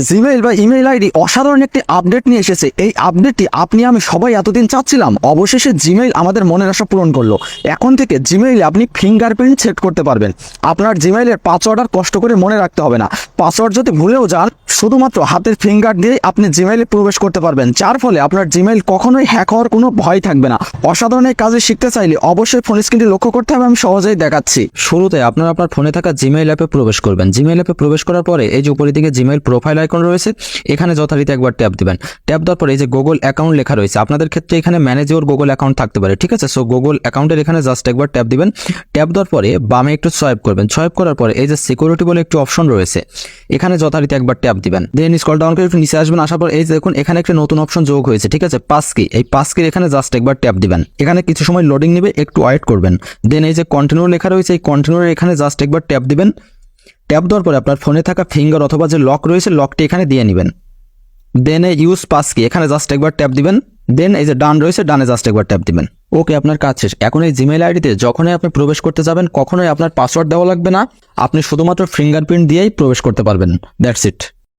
Gmail বা email ID অসাধারণ একটি আপডেট নিয়ে এসেছে। এই আপডেটটি আপনি আমি সবাই এতদিন চাচ্ছিলাম, অবশেষে জিমেইল আমাদের মনের আশা পূরণ করলো। এখন থেকে জিমেইলে আপনি ফিঙ্গারপ্রিন্ট সেট করতে পারবেন। আপনার জিমেইলের পাসওয়ার্ড আর কষ্ট করে মনে রাখতে হবে না। পাসওয়ার্ড যদি ভুলেও যান, শুধুমাত্র হাতের ফিঙ্গার দিয়ে আপনি জিমেইলে প্রবেশ করতে পারবেন, যার ফলে আপনার জিমেইল কখনোই হ্যাক হওয়ার কোনো ভয় থাকবে না। অসাধারণ এই কাজে শিখতে চাইলে অবশ্যই ফোন স্ক্রিনটি লক্ষ্য করতে হবে, আমি সহজেই দেখাচ্ছি। শুরুতে আপনারা আপনার ফোনে থাকা জিমেইল অ্যাপে প্রবেশ করবেন। জিমেইল অ্যাপে প্রবেশ করার পরে এই যে উপরের দিকে জিমেইল প্রোফাইল আইকন রয়েছে, এখানে যথারীতি একবার ট্যাপ দিবেন। ট্যাপ দেওয়ার পরে এই যে গুগল অ্যাকাউন্ট লেখা রয়েছে, আপনাদের ক্ষেত্রে এখানে ম্যানেজ ইওর গুগল অ্যাকাউন্ট থাকতে পারে, ঠিক আছে। সো গুগল অ্যাকাউন্টের এখানে জাস্ট একবার ট্যাপ দিবেন। ট্যাপ দেওয়ার পরে বামে একটু সোয়াইপ করবেন। সোয়াইপ করার পরে এই যে সিকিউরিটি বলে একটি অপশন রয়েছে, এখানে যথারীতি একবার ট্যাপ দিবেন। দেন স্ক্রল ডাউন করে একটু নিচে আসবেন। আসার পর এই যে দেখুন এখানে একটা নতুন অপশন যোগ হয়েছে, ঠিক আছে, পাস কি। এই পাস কির এখানে জাস্ট একবার ট্যাপ দিবেন। এখানে কিছু সময় লোডিং নেবে, একটু ওয়েট করবেন। দেন এই যে কন্টিনিউ লেখা রয়েছে, এই কন্টিনিউর এখানে জাস্ট একবার ট্যাপ দিবেন। ট্যাপ দেওয়ার পরে আপনার ফোনে থাকা ফিঙ্গার অথবা যে লক রয়েছে, লকটি এখানে দিয়ে নেবেন। দেন এই ইউজ পাস কি, এখানে জাস্ট একবার ট্যাপ দিবেন। দেন এই যে ডান রয়েছে, ডানে জাস্ট একবার ট্যাপ দিবেন। ওকে, আপনার কাজ শেষ। এখন এই জিমেইল আইডিতে যখনই আপনি প্রবেশ করতে যাবেন, কখনোই আপনার পাসওয়ার্ড দেওয়া লাগবে না। আপনি শুধুমাত্র ফিঙ্গারপ্রিন্ট দিয়েই প্রবেশ করতে পারবেন। That's it.